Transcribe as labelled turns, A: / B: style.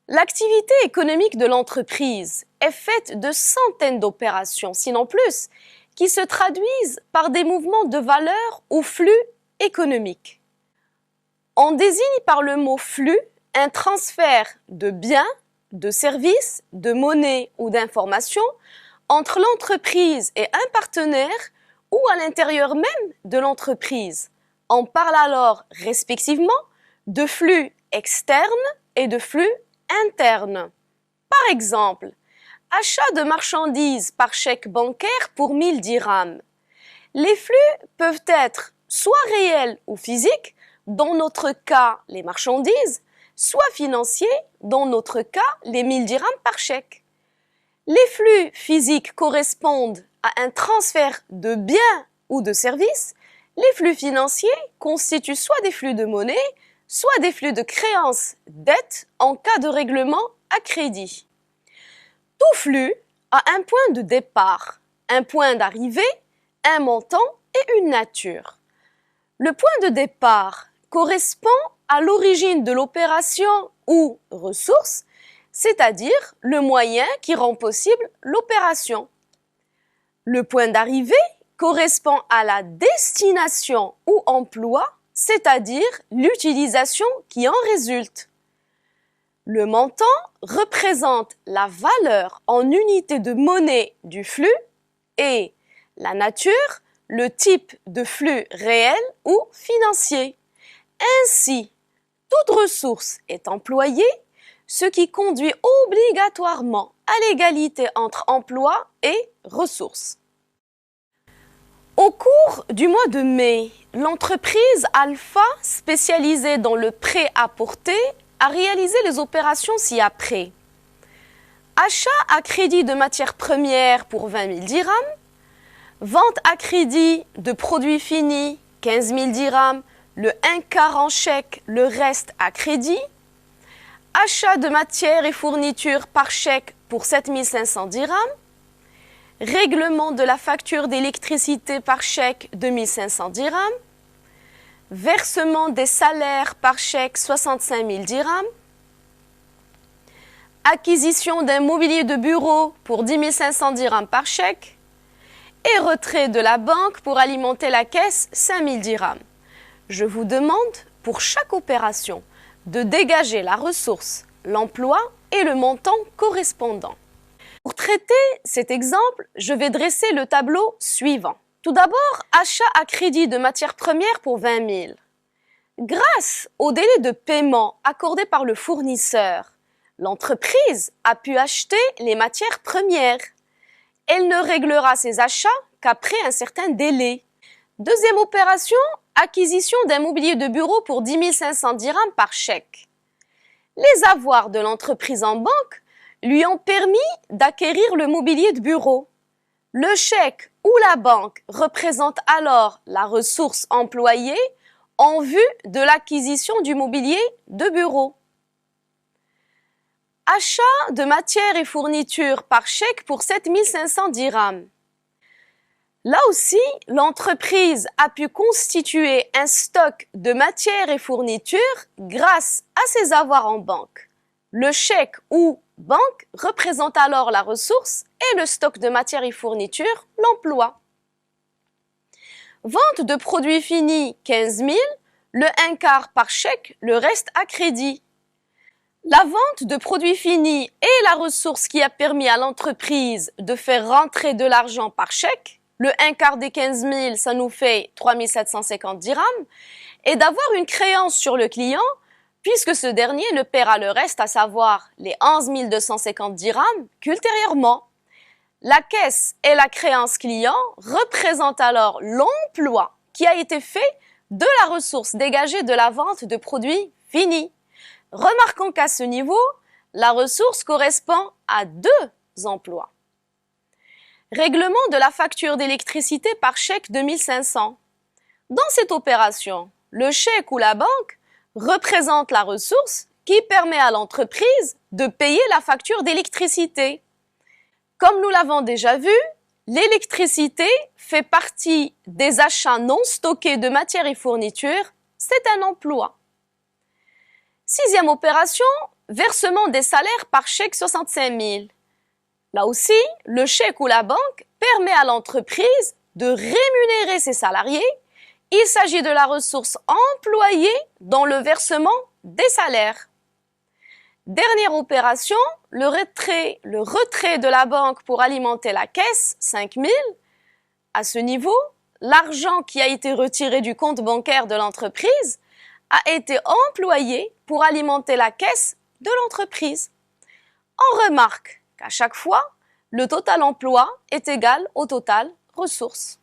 A: L'activité économique de l'entreprise est faite de centaines d'opérations, sinon plus, qui se traduisent par des mouvements de valeur ou flux économiques. On désigne par le mot flux un transfert de biens, de services, de monnaie ou d'informations entre l'entreprise et un partenaire ou à l'intérieur même de l'entreprise. On parle alors respectivement de flux externes et de flux internes. Par exemple, achat de marchandises par chèque bancaire pour 1000 dirhams. Les flux peuvent être soit réels ou physiques, dans notre cas les marchandises, soit financiers, dans notre cas les 1000 dirhams par chèque. Les flux physiques correspondent à un transfert de biens ou de services. Les flux financiers constituent soit des flux de monnaie, soit des flux de créances, dettes en cas de règlement à crédit. Tout flux a un point de départ, un point d'arrivée, un montant et une nature. Le point de départ correspond à l'origine de l'opération ou ressource, c'est-à-dire le moyen qui rend possible l'opération. Le point d'arrivée correspond à la destination ou emploi, c'est-à-dire l'utilisation qui en résulte. Le montant représente la valeur en unité de monnaie du flux et la nature, le type de flux réel ou financier. Ainsi, toute ressource est employée, ce qui conduit obligatoirement à l'égalité entre emploi et ressources. Au cours du mois de mai, l'entreprise Alpha, spécialisée dans le prêt-à-porter, a réalisé les opérations ci-après. Achat à crédit de matières premières pour 20 000 dirhams, vente à crédit de produits finis 15 000 dirhams, le 1/4 en chèque, le reste à crédit, achat de matières et fournitures par chèque pour 7 500 dirhams, règlement de la facture d'électricité par chèque de 1 500 dirhams, versement des salaires par chèque 65 000 dirhams, acquisition d'un mobilier de bureau pour 10 500 dirhams par chèque et retrait de la banque pour alimenter la caisse 5 000 dirhams. Je vous demande, pour chaque opération, de dégager la ressource, l'emploi et le montant correspondant. Pour traiter cet exemple, je vais dresser le tableau suivant. Tout d'abord, achat à crédit de matières premières pour 20 000. Grâce au délai de paiement accordé par le fournisseur, l'entreprise a pu acheter les matières premières. Elle ne réglera ses achats qu'après un certain délai. Deuxième opération, acquisition d'un mobilier de bureau pour 10 500 dirhams par chèque. Les avoirs de l'entreprise en banque lui ont permis d'acquérir le mobilier de bureau. Le chèque ou la banque représente alors la ressource employée en vue de l'acquisition du mobilier de bureau. Achat de matières et fournitures par chèque pour 7 500 dirhams. Là aussi, l'entreprise a pu constituer un stock de matières et fournitures grâce à ses avoirs en banque. Le chèque ou banque représente alors la ressource et le stock de matières et fournitures, l'emploi. Vente de produits finis 15 000, le 1/4 par chèque, le reste à crédit. La vente de produits finis est la ressource qui a permis à l'entreprise de faire rentrer de l'argent par chèque. Le 1/4 des 15 000, ça nous fait 3 750 dirhams. Et d'avoir une créance sur le client, puisque ce dernier ne paiera le reste, à savoir les 11 250 dirhams, qu'ultérieurement. La caisse et la créance client représentent alors l'emploi qui a été fait de la ressource dégagée de la vente de produits finis. Remarquons qu'à ce niveau, la ressource correspond à 2 emplois. Règlement de la facture d'électricité par chèque de 1 500. Dans cette opération, le chèque ou la banque représente la ressource qui permet à l'entreprise de payer la facture d'électricité. Comme nous l'avons déjà vu, l'électricité fait partie des achats non stockés de matières et fournitures, c'est un emploi. Sixième opération, versement des salaires par chèque 65 000. Là aussi, le chèque ou la banque permet à l'entreprise de rémunérer ses salariés. Il s'agit de la ressource employée dans le versement des salaires. Dernière opération, le retrait de la banque pour alimenter la caisse, 5 000. À ce niveau, l'argent qui a été retiré du compte bancaire de l'entreprise a été employé pour alimenter la caisse de l'entreprise. On remarque qu'à chaque fois, le total emploi est égal au total ressources.